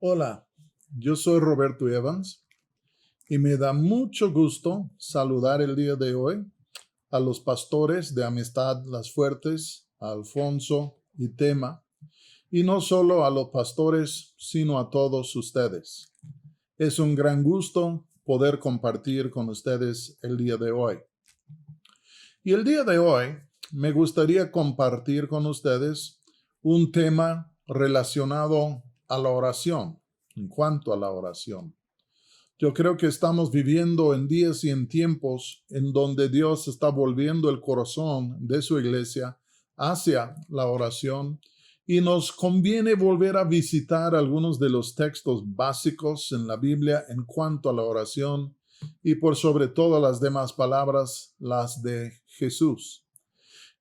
Hola, yo soy Roberto Evans y me da mucho gusto saludar el día de hoy a los pastores de Amistad Las Fuertes, a Alfonso y Tema, y no solo a los pastores, sino a todos ustedes. Es un gran gusto poder compartir con ustedes el día de hoy. Y el día de hoy me gustaría compartir con ustedes un tema relacionado a la oración, en cuanto a la oración. Yo creo que estamos viviendo en días y en tiempos en donde Dios está volviendo el corazón de su iglesia hacia la oración y nos conviene volver a visitar algunos de los textos básicos en la Biblia en cuanto a la oración y por sobre todas las demás palabras, las de Jesús.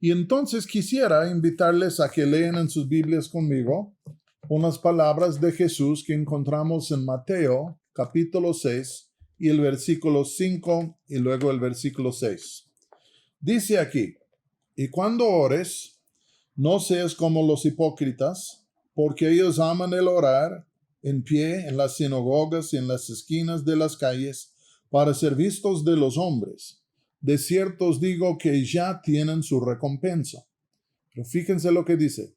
Y entonces quisiera invitarles a que lean en sus Biblias conmigo unas palabras de Jesús que encontramos en Mateo capítulo 6 y el versículo 5 y luego el versículo 6. Dice aquí, y cuando ores, no seas como los hipócritas, porque ellos aman el orar en pie en las sinagogas y en las esquinas de las calles para ser vistos de los hombres. De cierto os digo que ya tienen su recompensa. Pero fíjense lo que dice.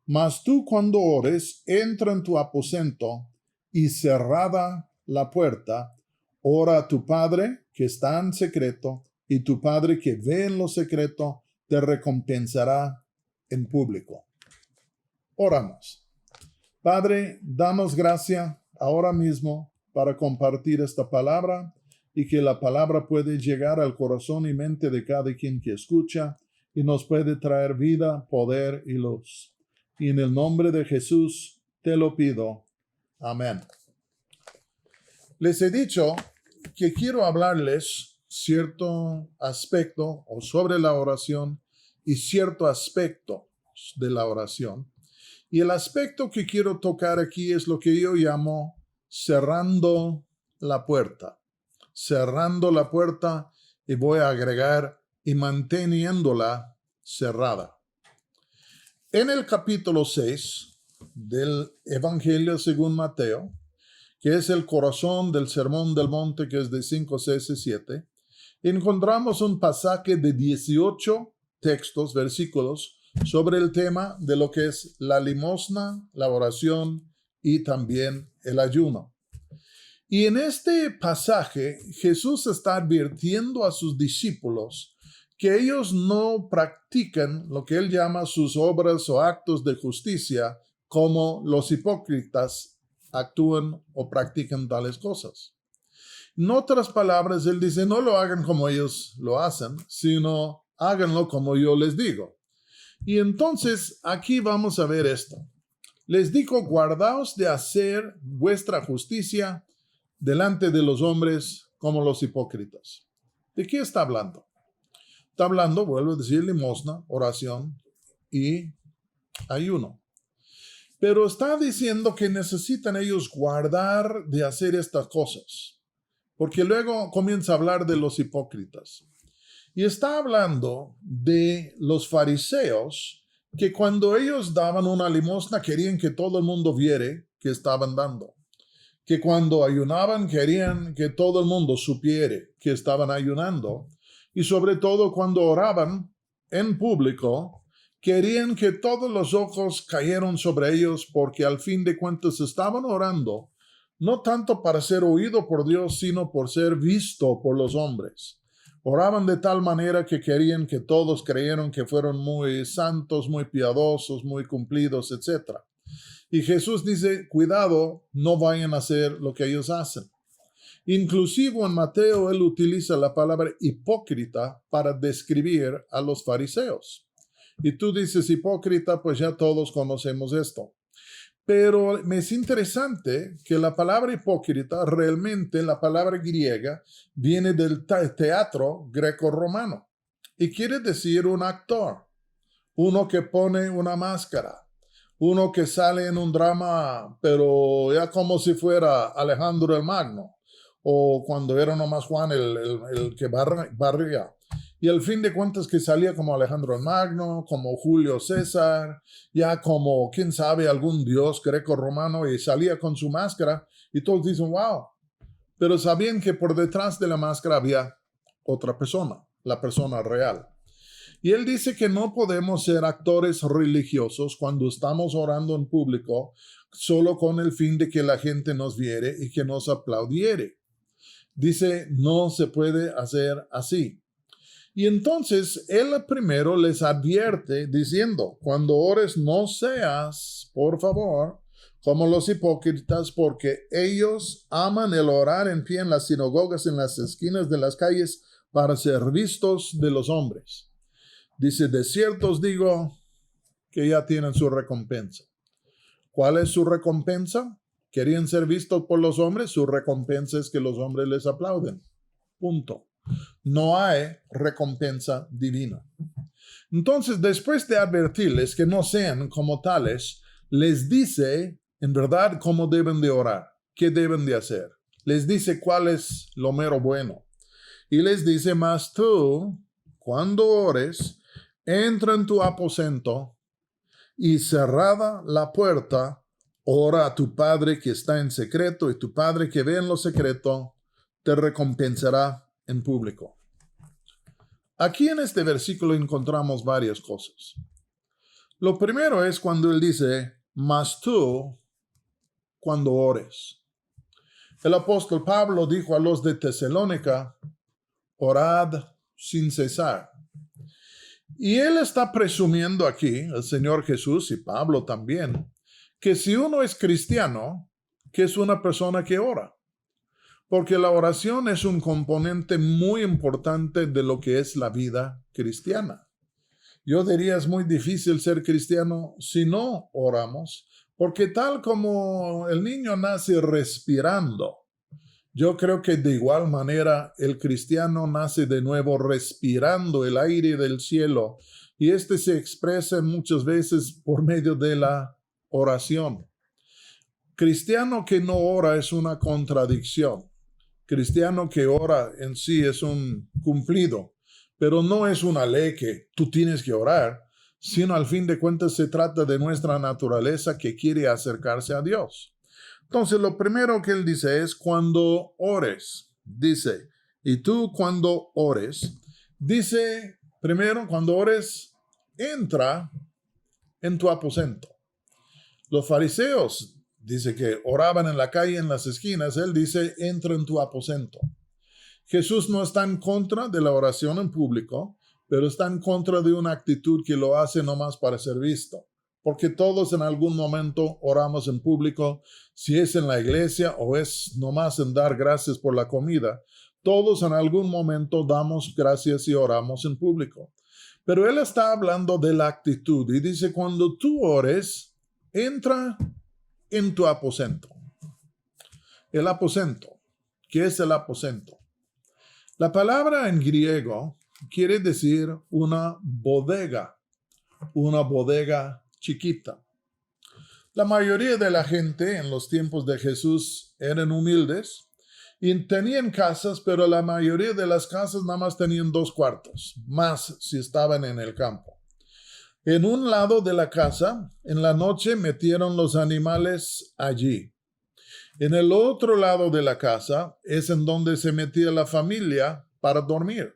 Mas tú cuando ores, entra en tu aposento y cerrada la puerta, ora a tu Padre que está en secreto, y tu Padre que ve en lo secreto te recompensará en público. Oramos. Padre, danos gracia ahora mismo para compartir esta palabra y que la palabra puede llegar al corazón y mente de cada quien que escucha y nos puede traer vida, poder y luz. Y en el nombre de Jesús te lo pido. Amén. Les he dicho que quiero hablarles cierto aspecto o sobre la oración y cierto aspecto de la oración. Y el aspecto que quiero tocar aquí es lo que yo llamo cerrando la puerta. Cerrando la puerta y voy a agregar y manteniéndola cerrada. En el capítulo 6 del Evangelio según Mateo, que es el corazón del Sermón del Monte, que es de 5, 6 y 7, encontramos un pasaje de 18 textos, versículos, sobre el tema de lo que es la limosna, la oración y también el ayuno. Y en este pasaje Jesús está advirtiendo a sus discípulos que ellos no practican lo que él llama sus obras o actos de justicia como los hipócritas actúan o practican tales cosas. En otras palabras, él dice, no lo hagan como ellos lo hacen, sino háganlo como yo les digo. Y entonces aquí vamos a ver esto. Les digo, guardaos de hacer vuestra justicia delante de los hombres como los hipócritas. ¿De qué está hablando? Está hablando, vuelvo a decir, limosna, oración y ayuno. Pero está diciendo que necesitan ellos guardar de hacer estas cosas, porque luego comienza a hablar de los hipócritas. Y está hablando de los fariseos que cuando ellos daban una limosna querían que todo el mundo viere que estaban dando. Que cuando ayunaban querían que todo el mundo supiere que estaban ayunando. Y sobre todo cuando oraban en público, querían que todos los ojos cayeran sobre ellos porque al fin de cuentas estaban orando, no tanto para ser oído por Dios, sino por ser visto por los hombres. Oraban de tal manera que querían que todos creyeran que fueron muy santos, muy piadosos, muy cumplidos, etc. Y Jesús dice, cuidado, no vayan a hacer lo que ellos hacen. Inclusive en Mateo, él utiliza la palabra hipócrita para describir a los fariseos. Y tú dices hipócrita, pues ya todos conocemos esto. Pero me es interesante que la palabra hipócrita, realmente la palabra griega, viene del teatro greco-romano. Y quiere decir un actor, uno que pone una máscara. Uno que sale en un drama, pero ya como si fuera Alejandro el Magno, o cuando era nomás Juan el que barría. Y al fin de cuentas que salía como Alejandro el Magno, como Julio César, ya como, quién sabe, algún dios greco-romano, y salía con su máscara y todos dicen, wow. Pero sabían que por detrás de la máscara había otra persona, la persona real. Y él dice que no podemos ser actores religiosos cuando estamos orando en público solo con el fin de que la gente nos viere y que nos aplaudiere. Dice, no se puede hacer así. Y entonces él primero les advierte diciendo, cuando ores no seas, por favor, como los hipócritas, porque ellos aman el orar en pie en las sinagogas, en las esquinas de las calles, para ser vistos de los hombres. Dice, de cierto os digo que ya tienen su recompensa. ¿Cuál es su recompensa? ¿Querían ser vistos por los hombres? Su recompensa es que los hombres les aplauden. Punto. No hay recompensa divina. Entonces, después de advertirles que no sean como tales, les dice, en verdad, cómo deben de orar, qué deben de hacer. Les dice cuál es lo mero bueno. Y les dice, mas tú, cuando ores, entra en tu aposento y cerrada la puerta, ora a tu Padre que está en secreto, y tu Padre que ve en lo secreto te recompensará en público. Aquí en este versículo encontramos varias cosas. Lo primero es cuando él dice, mas tú, cuando ores. El apóstol Pablo dijo a los de Tesalónica, orad sin cesar. Y él está presumiendo aquí, el Señor Jesús y Pablo también, que si uno es cristiano, que es una persona que ora. Porque la oración es un componente muy importante de lo que es la vida cristiana. Yo diría es muy difícil ser cristiano si no oramos, porque tal como el niño nace respirando, yo creo que de igual manera el cristiano nace de nuevo respirando el aire del cielo, y este se expresa muchas veces por medio de la oración. Cristiano que no ora es una contradicción. Cristiano que ora en sí es un cumplido, pero no es una ley que tú tienes que orar, sino al fin de cuentas se trata de nuestra naturaleza que quiere acercarse a Dios. Entonces, lo primero que él dice es cuando ores. Dice, y tú cuando ores, dice primero, cuando ores, entra en tu aposento. Los fariseos, dice que oraban en la calle, en las esquinas. Él dice, entra en tu aposento. Jesús no está en contra de la oración en público, pero está en contra de una actitud que lo hace nomás para ser visto. Porque todos en algún momento oramos en público, si es en la iglesia o es nomás en dar gracias por la comida. Todos en algún momento damos gracias y oramos en público. Pero él está hablando de la actitud y dice, cuando tú ores, entra en tu aposento. El aposento. ¿Qué es el aposento? La palabra en griego quiere decir una bodega chiquita. La mayoría de la gente en los tiempos de Jesús eran humildes y tenían casas, pero la mayoría de las casas nada más tenían 2 cuartos, más si estaban en el campo. En un lado de la casa, en la noche metieron los animales allí. En el otro lado de la casa es en donde se metía la familia para dormir.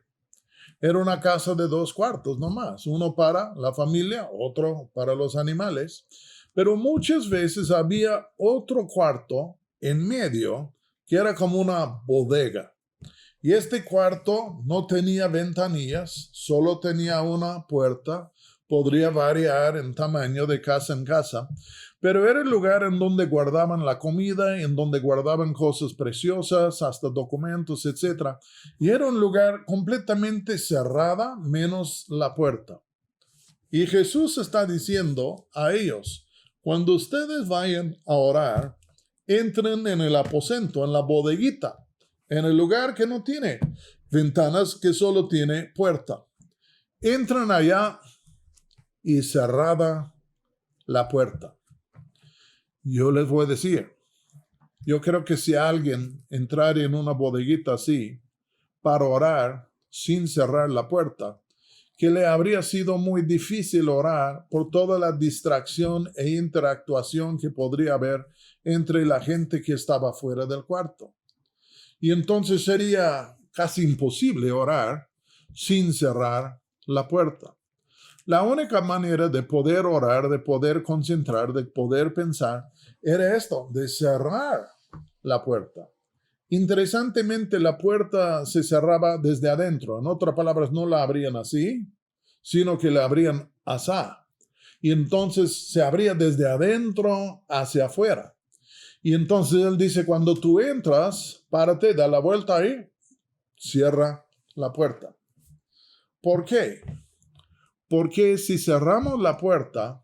Era una casa de 2 cuartos nomás, uno para la familia, otro para los animales. Pero muchas veces había otro cuarto en medio que era como una bodega. Y este cuarto no tenía ventanillas, solo tenía una puerta. Podría variar en tamaño de casa en casa, pero era el lugar en donde guardaban la comida, en donde guardaban cosas preciosas, hasta documentos, etc. Y era un lugar completamente cerrada, menos la puerta. Y Jesús está diciendo a ellos, cuando ustedes vayan a orar, entren en el aposento, en la bodeguita, en el lugar que no tiene ventanas, que solo tiene puerta. Entran allá y cerrada la puerta. Yo les voy a decir, yo creo que si alguien entrara en una bodeguita así para orar, sin cerrar la puerta, que le habría sido muy difícil orar por toda la distracción e interactuación que podría haber entre la gente que estaba fuera del cuarto. Y entonces sería casi imposible orar sin cerrar la puerta. La única manera de poder orar, de poder concentrar, de poder pensar, era esto, de cerrar la puerta. Interesantemente, la puerta se cerraba desde adentro. En otras palabras, no la abrían así, sino que la abrían asá. Y entonces se abría desde adentro hacia afuera. Y entonces él dice, cuando tú entras, párate, da la vuelta ahí, cierra la puerta. ¿Por qué? Porque si cerramos la puerta,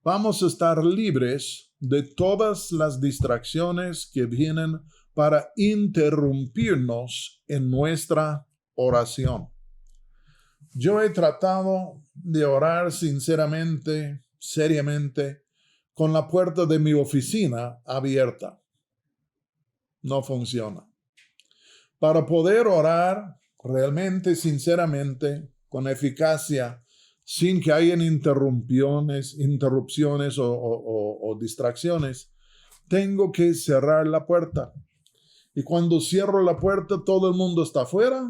vamos a estar libres de todas las distracciones que vienen para interrumpirnos en nuestra oración. Yo he tratado de orar sinceramente, seriamente, con la puerta de mi oficina abierta. No funciona. Para poder orar realmente, sinceramente, con eficacia, sin que hayan interrupciones o distracciones, tengo que cerrar la puerta. Y cuando cierro la puerta, todo el mundo está afuera,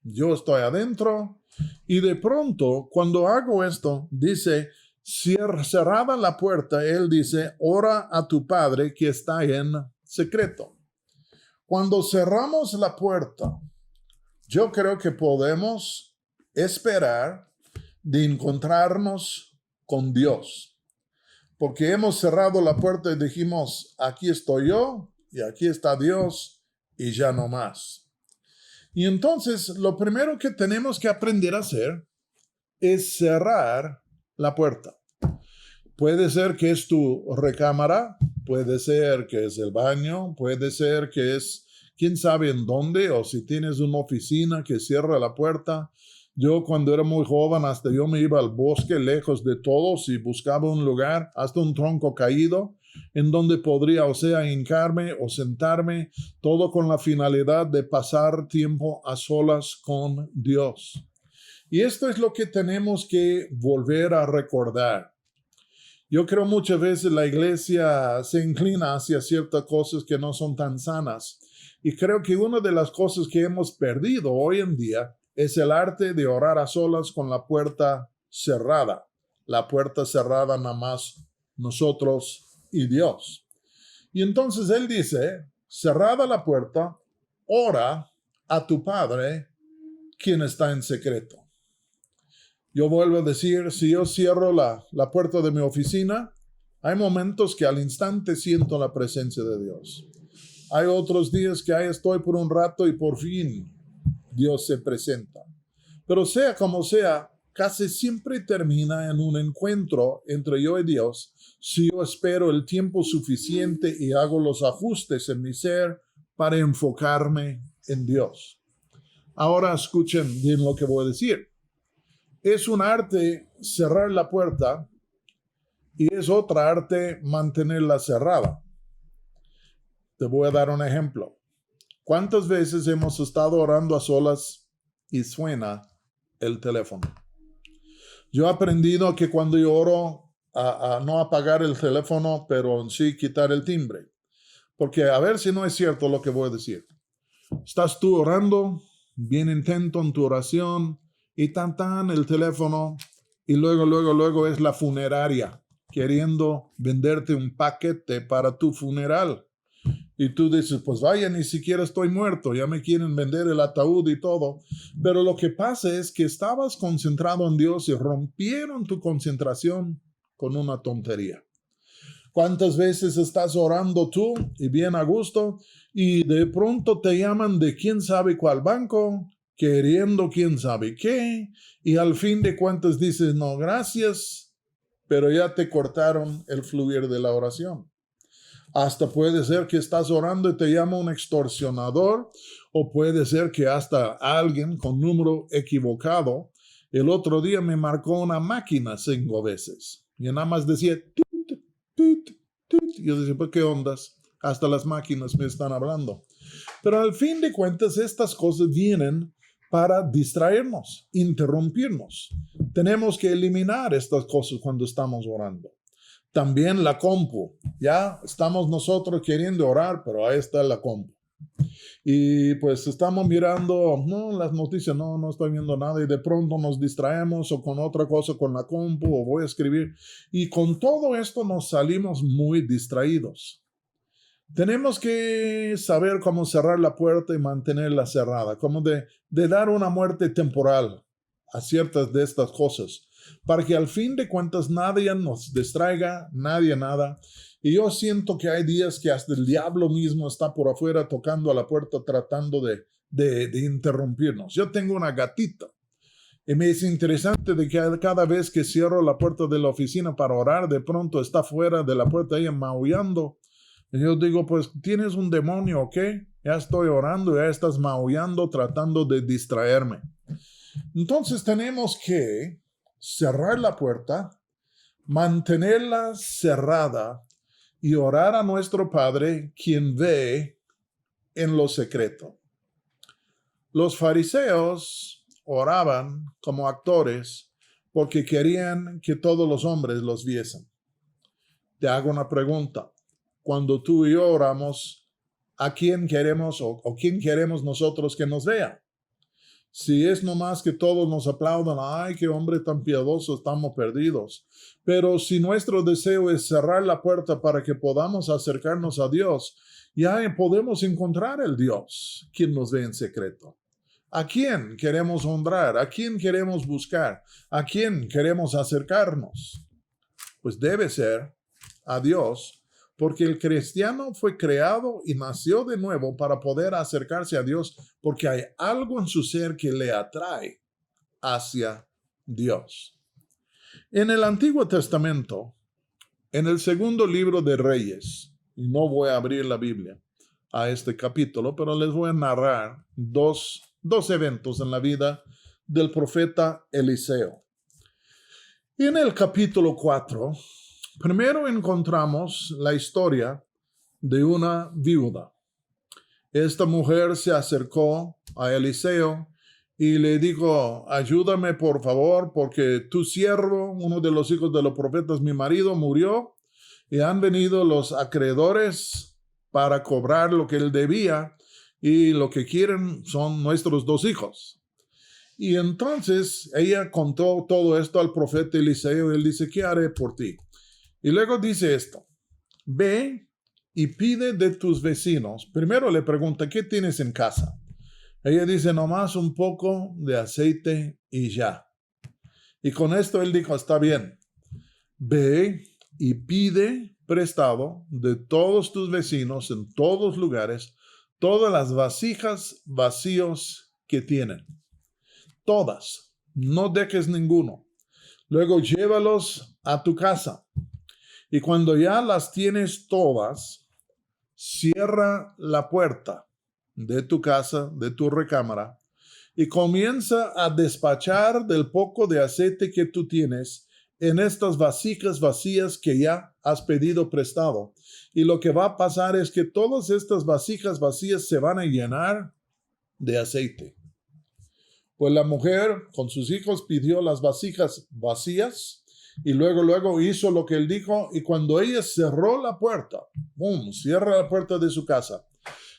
yo estoy adentro, y de pronto, cuando hago esto, dice, cerrada la puerta, él dice, ora a tu Padre que está en secreto. Cuando cerramos la puerta, yo creo que podemos esperar de encontrarnos con Dios. Porque hemos cerrado la puerta y dijimos, aquí estoy yo y aquí está Dios y ya no más. Y entonces lo primero que tenemos que aprender a hacer es cerrar la puerta. Puede ser que es tu recámara, puede ser que es el baño, puede ser que es quién sabe en dónde, o si tienes una oficina que cierra la puerta. Yo cuando era muy joven, hasta yo me iba al bosque lejos de todos y buscaba un lugar, hasta un tronco caído, en donde podría, o sea, hincarme o sentarme, todo con la finalidad de pasar tiempo a solas con Dios. Y esto es lo que tenemos que volver a recordar. Yo creo muchas veces la iglesia se inclina hacia ciertas cosas que no son tan sanas. Y creo que una de las cosas que hemos perdido hoy en día es el arte de orar a solas con la puerta cerrada. La puerta cerrada nada más nosotros y Dios. Y entonces él dice, cerrada la puerta, ora a tu Padre quien está en secreto. Yo vuelvo a decir, si yo cierro la puerta de mi oficina, hay momentos que al instante siento la presencia de Dios. Hay otros días que ahí estoy por un rato y por fin Dios se presenta. Pero sea como sea, casi siempre termina en un encuentro entre yo y Dios si yo espero el tiempo suficiente y hago los ajustes en mi ser para enfocarme en Dios. Ahora escuchen bien lo que voy a decir. Es un arte cerrar la puerta y es otra arte mantenerla cerrada. Te voy a dar un ejemplo. ¿Cuántas veces hemos estado orando a solas y suena el teléfono? Yo he aprendido que cuando yo oro a no apagar el teléfono, pero en sí quitar el timbre. Porque a ver si no es cierto lo que voy a decir. Estás tú orando, bien intento en tu oración, y tan el teléfono, y luego es la funeraria queriendo venderte un paquete para tu funeral. Y tú dices, pues vaya, ni siquiera estoy muerto, ya me quieren vender el ataúd y todo. Pero lo que pasa es que estabas concentrado en Dios y rompieron tu concentración con una tontería. ¿Cuántas veces estás orando tú y bien a gusto y de pronto te llaman de quién sabe cuál banco, queriendo quién sabe qué, y al fin de cuentas dices no gracias, pero ya te cortaron el fluir de la oración? Hasta puede ser que estás orando y te llama un extorsionador, o puede ser que hasta alguien con número equivocado. El otro día me marcó una máquina 5 veces y nada más decía tut, tut, tut. Yo decía, pues qué ondas, hasta las máquinas me están hablando. Pero al fin de cuentas estas cosas vienen para distraernos, interrumpirnos. Tenemos que eliminar estas cosas cuando estamos orando. También la compu. Ya estamos nosotros queriendo orar, pero ahí está la compu. Y pues estamos mirando, no, las noticias, no estoy viendo nada y de pronto nos distraemos o con otra cosa con la compu o voy a escribir. Y con todo esto nos salimos muy distraídos. Tenemos que saber cómo cerrar la puerta y mantenerla cerrada, como de dar una muerte temporal a ciertas de estas cosas, para que al fin de cuentas nadie nos distraiga, nadie nada. Y yo siento que hay días que hasta el diablo mismo está por afuera tocando a la puerta tratando de interrumpirnos. Yo tengo una gatita y me es interesante de que cada vez que cierro la puerta de la oficina para orar, de pronto está fuera de la puerta ella maullando. Y yo digo, pues, ¿tienes un demonio o qué? Ya estoy orando, ya estás maullando, tratando de distraerme. Entonces tenemos que cerrar la puerta, mantenerla cerrada y orar a nuestro Padre, quien ve en lo secreto. Los fariseos oraban como actores porque querían que todos los hombres los viesen. Te hago una pregunta. Cuando tú y yo oramos, ¿a quién queremos o quién queremos nosotros que nos vea? Si es nomás que todos nos aplaudan, ¡ay, qué hombre tan piadoso, estamos perdidos! Pero si nuestro deseo es cerrar la puerta para que podamos acercarnos a Dios, ya podemos encontrar el Dios, quien nos ve en secreto. ¿A quién queremos honrar? ¿A quién queremos buscar? ¿A quién queremos acercarnos? Pues debe ser a Dios, porque el cristiano fue creado y nació de nuevo para poder acercarse a Dios, porque hay algo en su ser que le atrae hacia Dios. En el Antiguo Testamento, en el segundo libro de Reyes, y no voy a abrir la Biblia a este capítulo, pero les voy a narrar dos eventos en la vida del profeta Eliseo. En el capítulo 4, primero encontramos la historia de una viuda. Esta mujer se acercó a Eliseo y le dijo, ayúdame por favor, porque tu siervo, uno de los hijos de los profetas, mi marido, murió y han venido los acreedores para cobrar lo que él debía y lo que quieren son nuestros 2 hijos. Y entonces ella contó todo esto al profeta Eliseo y él dice, ¿qué haré por ti? Y luego dice esto, ve y pide de tus vecinos. Primero le pregunta, ¿qué tienes en casa? Ella dice, nomás un poco de aceite y ya. Y con esto él dijo, está bien, ve y pide prestado de todos tus vecinos en todos lugares, todas las vasijas vacíos que tienen. Todas, no dejes ninguno. Luego llévalos a tu casa. Y cuando ya las tienes todas, cierra la puerta de tu casa, de tu recámara, y comienza a despachar del poco de aceite que tú tienes en estas vasijas vacías que ya has pedido prestado. Y lo que va a pasar es que todas estas vasijas vacías se van a llenar de aceite. Pues la mujer con sus hijos pidió las vasijas vacías y luego hizo lo que él dijo, y cuando ella cerró la puerta, ¡pum!, cierra la puerta de su casa,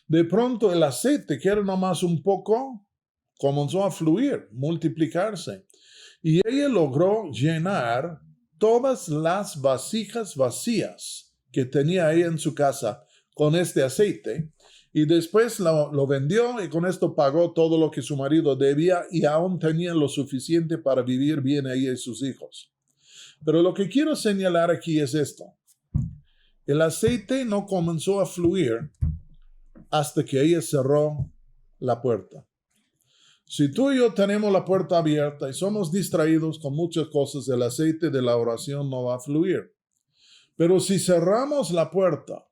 de pronto el aceite, que era nomás un poco, comenzó a fluir, multiplicarse, y ella logró llenar todas las vasijas vacías que tenía ella en su casa con este aceite. Y después lo vendió y con esto pagó todo lo que su marido debía y aún tenía lo suficiente para vivir bien ella y sus hijos. Pero lo que quiero señalar aquí es esto. El aceite no comenzó a fluir hasta que ella cerró la puerta. Si tú y yo tenemos la puerta abierta y somos distraídos con muchas cosas, el aceite de la oración no va a fluir. Pero si cerramos la puerta,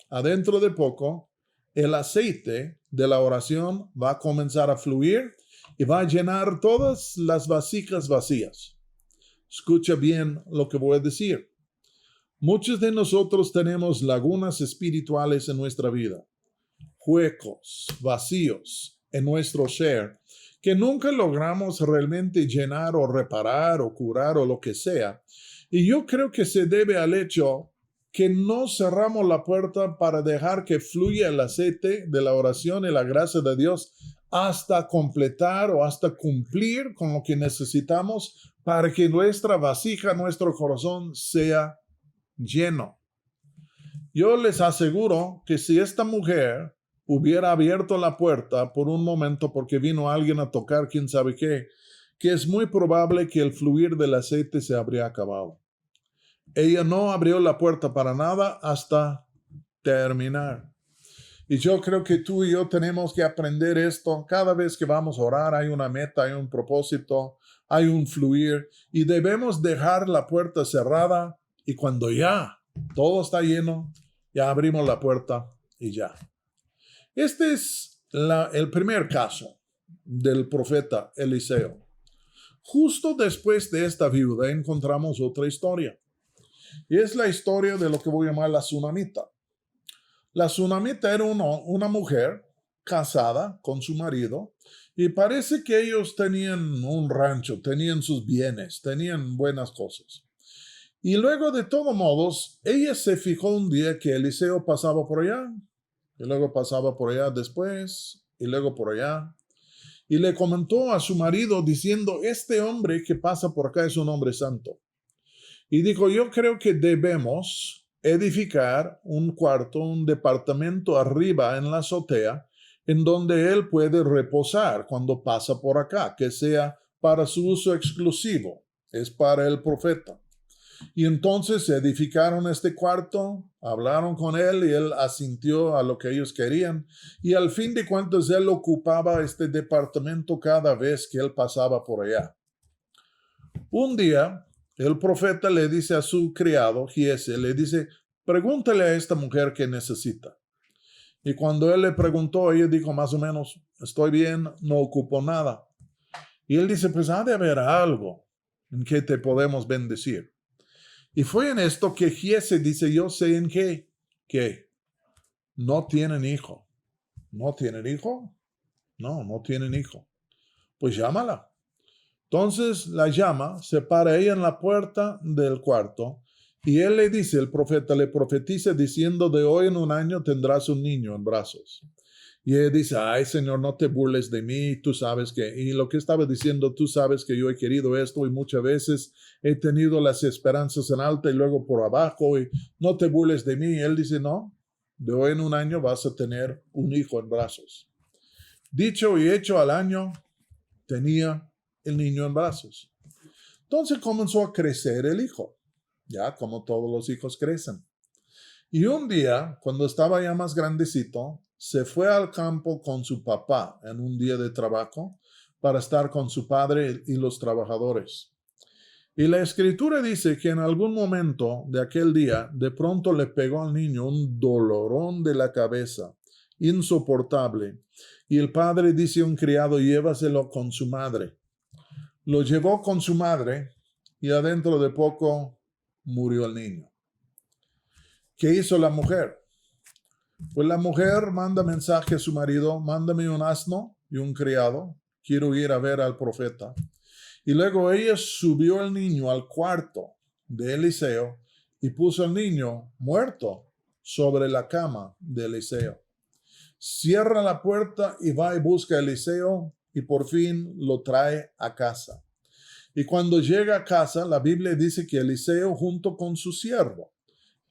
adentro de poco, el aceite de la oración va a comenzar a fluir y va a llenar todas las vasijas vacías. Escucha bien lo que voy a decir. Muchos de nosotros tenemos lagunas espirituales en nuestra vida, huecos, vacíos en nuestro ser, que nunca logramos realmente llenar o reparar o curar o lo que sea. Y yo creo que se debe al hecho que no cerramos la puerta para dejar que fluya el aceite de la oración y la gracia de Dios hasta completar o hasta cumplir con lo que necesitamos para que nuestra vasija, nuestro corazón sea lleno. Yo les aseguro que si esta mujer hubiera abierto la puerta por un momento porque vino alguien a tocar quién sabe qué, que es muy probable que el fluir del aceite se habría acabado. Ella no abrió la puerta para nada hasta terminar. Y yo creo que tú y yo tenemos que aprender esto. Cada vez que vamos a orar hay una meta, hay un propósito, hay un fluir y debemos dejar la puerta cerrada y cuando ya todo está lleno, ya abrimos la puerta y ya. Este es el primer caso del profeta Eliseo. Justo después de esta viuda encontramos otra historia. Y es la historia de lo que voy a llamar la tsunamita. La tsunamita era una mujer casada con su marido y parece que ellos tenían un rancho, tenían sus bienes, tenían buenas cosas. Y luego, de todos modos, ella se fijó un día que Eliseo pasaba por allá, y luego pasaba por allá después, y luego por allá. Y le comentó a su marido diciendo, este hombre que pasa por acá es un hombre santo. Y dijo, yo creo que debemos edificar un cuarto, un departamento arriba en la azotea, en donde él puede reposar cuando pasa por acá, que sea para su uso exclusivo, es para el profeta. Y entonces edificaron este cuarto, hablaron con él y él asintió a lo que ellos querían. Y al fin de cuentas él ocupaba este departamento cada vez que él pasaba por allá. Un día el profeta le dice a su criado, Giese, le dice, pregúntale a esta mujer qué necesita. Y cuando él le preguntó, ella dijo más o menos, estoy bien, no ocupo nada. Y él dice, pues ha de haber algo en que te podemos bendecir. Y fue en esto que Giese dice, yo sé en qué, que no tienen hijo. ¿No tienen hijo? No tienen hijo. Pues llámala. Entonces la llama, se para ella en la puerta del cuarto y él le dice, el profeta le profetiza diciendo, de hoy en un año tendrás un niño en brazos. Y ella dice, ay Señor, no te burles de mí, tú sabes que, y lo que estaba diciendo, tú sabes que yo he querido esto y muchas veces he tenido las esperanzas en alta y luego por abajo y no te burles de mí. Y él dice, no, de hoy en un año vas a tener un hijo en brazos. Dicho y hecho, al año tenía el niño en brazos. Entonces comenzó a crecer el hijo, ya como todos los hijos crecen. Y un día, cuando estaba ya más grandecito, se fue al campo con su papá en un día de trabajo para estar con su padre y los trabajadores. Y la escritura dice que en algún momento de aquel día, de pronto le pegó al niño un dolorón de la cabeza, insoportable. Y el padre dice a un criado, llévaselo con su madre. Lo llevó con su madre y adentro de poco murió el niño. ¿Qué hizo la mujer? Pues la mujer manda mensaje a su marido, mándame un asno y un criado, quiero ir a ver al profeta. Y luego ella subió al niño al cuarto de Eliseo y puso al niño muerto sobre la cama de Eliseo. Cierra la puerta y va y busca a Eliseo y por fin lo trae a casa. Y cuando llega a casa, la Biblia dice que Eliseo junto con su siervo,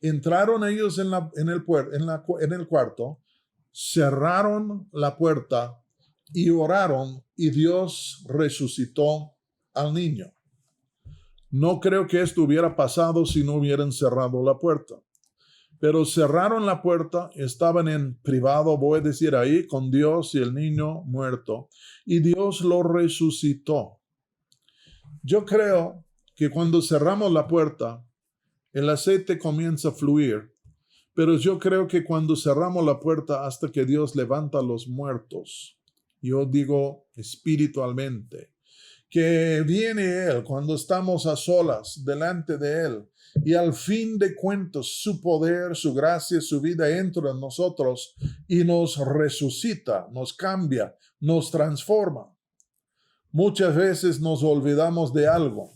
entraron ellos en el cuarto, cerraron la puerta y oraron y Dios resucitó al niño. No creo que esto hubiera pasado si no hubieran cerrado la puerta. Pero cerraron la puerta, estaban en privado, voy a decir ahí, con Dios y el niño muerto. Y Dios lo resucitó. Yo creo que cuando cerramos la puerta, el aceite comienza a fluir. Pero yo creo que cuando cerramos la puerta hasta que Dios levanta a los muertos, yo digo espiritualmente, que viene Él cuando estamos a solas delante de Él y al fin de cuentas su poder, su gracia, su vida entra en nosotros y nos resucita, nos cambia, nos transforma. Muchas veces nos olvidamos de algo.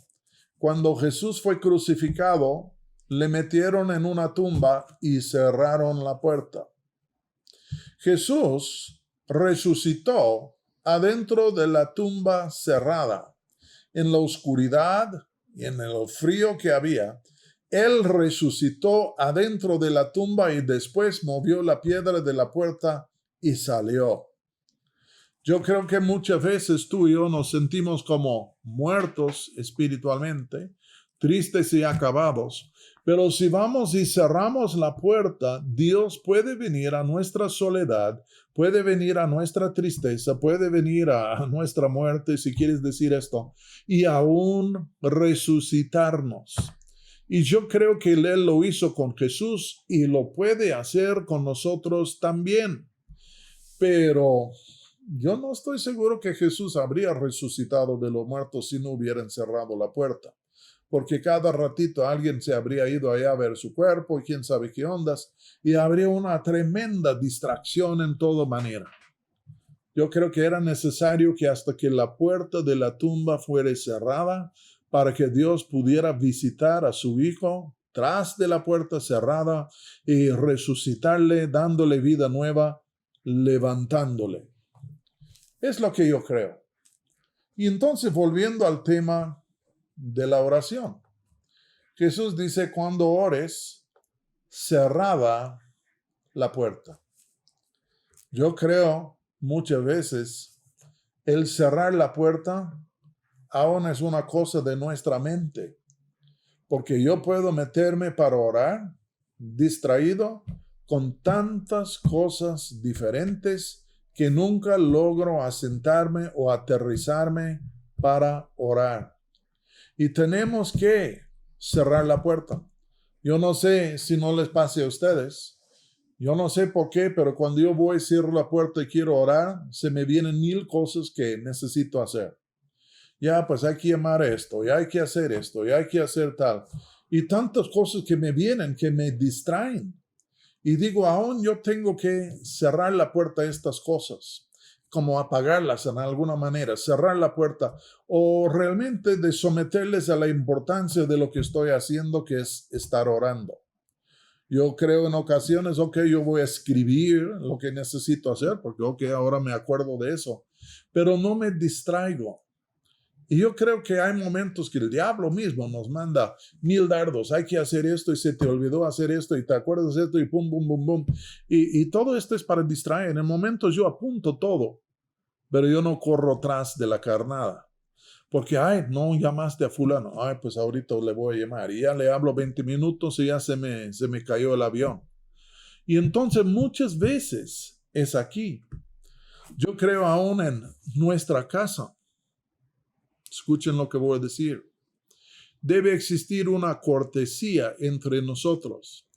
Cuando Jesús fue crucificado, le metieron en una tumba y cerraron la puerta. Jesús resucitó adentro de la tumba cerrada, en la oscuridad y en el frío que había. Él resucitó adentro de la tumba y después movió la piedra de la puerta y salió. Yo creo que muchas veces tú y yo nos sentimos como muertos espiritualmente, tristes y acabados. Pero si vamos y cerramos la puerta, Dios puede venir a nuestra soledad, puede venir a nuestra tristeza, puede venir a nuestra muerte, si quieres decir esto, y aún resucitarnos. Y yo creo que Él lo hizo con Jesús y lo puede hacer con nosotros también. Pero yo no estoy seguro que Jesús habría resucitado de los muertos si no hubieran cerrado la puerta. Porque cada ratito alguien se habría ido allá a ver su cuerpo y quién sabe qué ondas, y habría una tremenda distracción en toda manera. Yo creo que era necesario que hasta que la puerta de la tumba fuera cerrada, para que Dios pudiera visitar a su Hijo tras de la puerta cerrada y resucitarle, dándole vida nueva, levantándole. Es lo que yo creo. Y entonces, volviendo al tema de la oración, Jesús dice, cuando ores, cerrada la puerta. Yo creo muchas veces el cerrar la puerta aún es una cosa de nuestra mente, porque yo puedo meterme para orar distraído con tantas cosas diferentes que nunca logro asentarme o aterrizarme para orar. Y tenemos que cerrar la puerta. Yo no sé si no les pase a ustedes. Yo no sé por qué, pero cuando yo voy, cierro la puerta y quiero orar, se me vienen 1000 cosas que necesito hacer. Ya, pues hay que llamar esto, y hay que hacer esto, y hay que hacer tal. Y tantas cosas que me vienen, que me distraen. Y digo, aún yo tengo que cerrar la puerta a estas cosas, como apagarlas en alguna manera, cerrar la puerta, o realmente de someterles a la importancia de lo que estoy haciendo, que es estar orando. Yo creo en ocasiones, yo voy a escribir lo que necesito hacer, porque ahora me acuerdo de eso, pero no me distraigo. Y yo creo que hay momentos que el diablo mismo nos manda 1000 dardos. Hay que hacer esto y se te olvidó hacer esto y te acuerdas de esto y pum, pum, pum, pum. Y todo esto es para distraer. En momentos yo apunto todo, pero yo no corro tras de la carnada. Porque, no llamaste a fulano. Pues ahorita le voy a llamar. Y ya le hablo 20 minutos y ya se me cayó el avión. Y entonces muchas veces es aquí. Yo creo aún en nuestra casa. Escuchen lo que voy a decir. Debe existir una cortesía entre nosotros.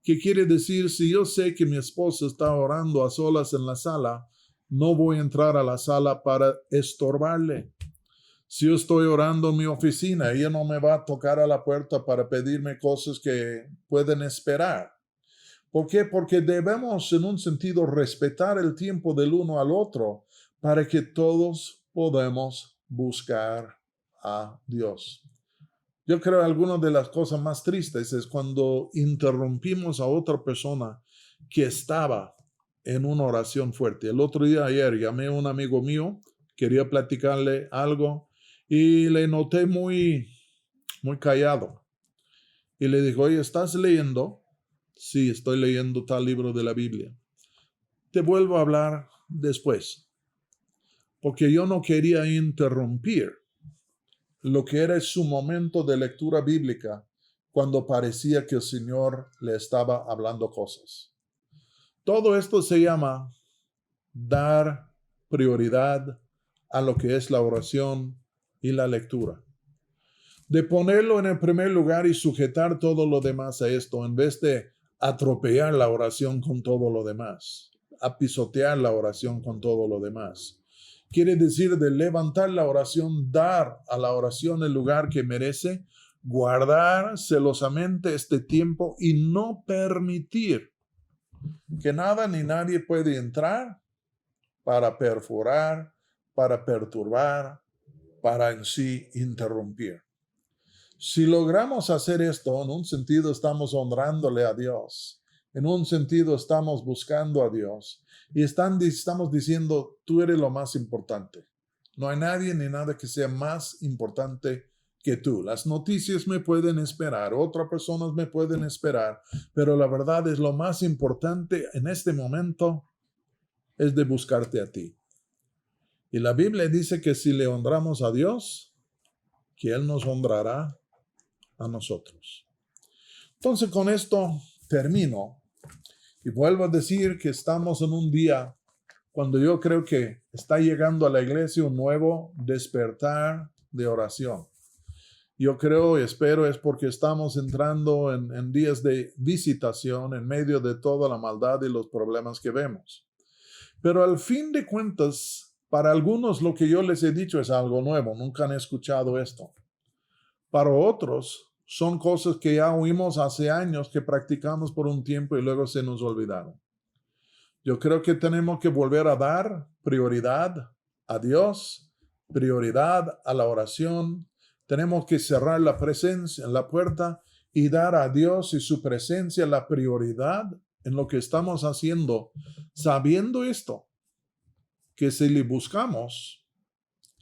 ¿Qué quiere decir? Si yo sé que mi esposa está orando a solas en la sala, no voy a entrar a la sala para estorbarle. Si yo estoy orando en mi oficina, ella no me va a tocar a la puerta para pedirme cosas que pueden esperar. ¿Por qué? Porque debemos, en un sentido, respetar el tiempo del uno al otro para que todos podamos buscar a Dios. Yo creo que alguna de las cosas más tristes es cuando interrumpimos a otra persona que estaba en una oración fuerte. El otro día, ayer, llamé a un amigo mío, quería platicarle algo y le noté muy callado. Y le dijo, oye, ¿estás leyendo? Sí, estoy leyendo tal libro de la Biblia. Te vuelvo a hablar después, porque yo no quería interrumpir lo que era su momento de lectura bíblica cuando parecía que el Señor le estaba hablando cosas. Todo esto se llama dar prioridad a lo que es la oración y la lectura. De ponerlo en el primer lugar y sujetar todo lo demás a esto, en vez de atropellar la oración con todo lo demás, a pisotear la oración con todo lo demás. Quiere decir de levantar la oración, dar a la oración el lugar que merece, guardar celosamente este tiempo y no permitir que nada ni nadie puede entrar para perforar, para perturbar, para en sí interrumpir. Si logramos hacer esto, en un sentido estamos honrándole a Dios, en un sentido estamos buscando a Dios y estamos diciendo, tú eres lo más importante. No hay nadie ni nada que sea más importante que tú. Las noticias me pueden esperar, otras personas me pueden esperar, pero la verdad es lo más importante en este momento es de buscarte a ti. Y la Biblia dice que si le honramos a Dios, que Él nos honrará a nosotros. Entonces con esto termino y vuelvo a decir que estamos en un día cuando yo creo que está llegando a la iglesia un nuevo despertar de oración. Yo creo y espero es porque estamos entrando en días de visitación en medio de toda la maldad y los problemas que vemos. Pero al fin de cuentas, para algunos lo que yo les he dicho es algo nuevo, nunca han escuchado esto. Para otros son cosas que ya oímos hace años, que practicamos por un tiempo y luego se nos olvidaron. Yo creo que tenemos que volver a dar prioridad a Dios, prioridad a la oración. Tenemos que cerrar la presencia en la puerta y dar a Dios y su presencia la prioridad en lo que estamos haciendo, sabiendo esto, que si le buscamos,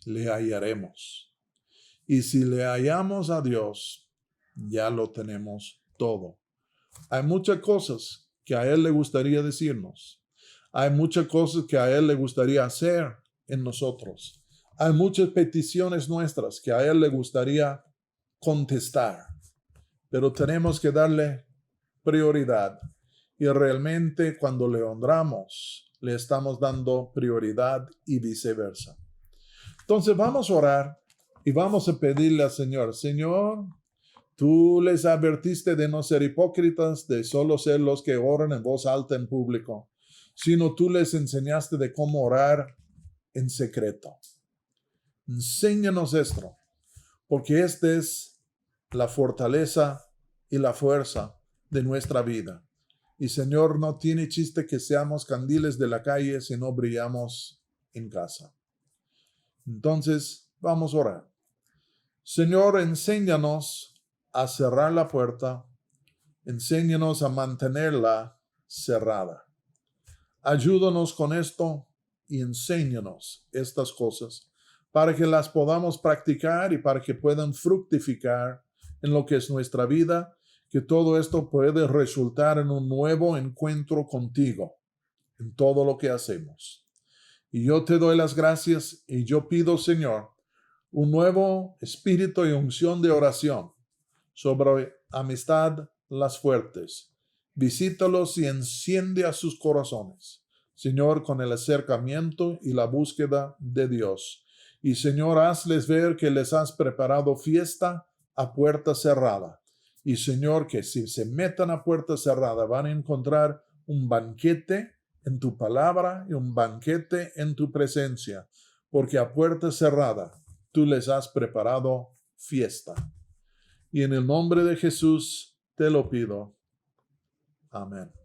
le hallaremos. Y si le hallamos a Dios, ya lo tenemos todo. Hay muchas cosas que a Él le gustaría decirnos. Hay muchas cosas que a Él le gustaría hacer en nosotros. Hay muchas peticiones nuestras que a Él le gustaría contestar. Pero tenemos que darle prioridad. Y realmente cuando le honramos, le estamos dando prioridad y viceversa. Entonces vamos a orar y vamos a pedirle al Señor, Señor, tú les advertiste de no ser hipócritas, de solo ser los que oran en voz alta en público, sino tú les enseñaste de cómo orar en secreto. Enséñanos esto, porque esta es la fortaleza y la fuerza de nuestra vida. Y Señor, no tiene chiste que seamos candiles de la calle si no brillamos en casa. Entonces, vamos a orar. Señor, enséñanos a cerrar la puerta, enséñanos a mantenerla cerrada. Ayúdanos con esto y enséñanos estas cosas para que las podamos practicar y para que puedan fructificar en lo que es nuestra vida, que todo esto puede resultar en un nuevo encuentro contigo en todo lo que hacemos. Y yo te doy las gracias y yo pido, Señor, un nuevo espíritu y unción de oración sobre Amistad Las Fuertes. Visítalos y enciende a sus corazones, Señor, con el acercamiento y la búsqueda de Dios. Y Señor, hazles ver que les has preparado fiesta a puerta cerrada. Y Señor, que si se metan a puerta cerrada van a encontrar un banquete en tu palabra y un banquete en tu presencia, porque a puerta cerrada tú les has preparado fiesta. Y en el nombre de Jesús te lo pido. Amén.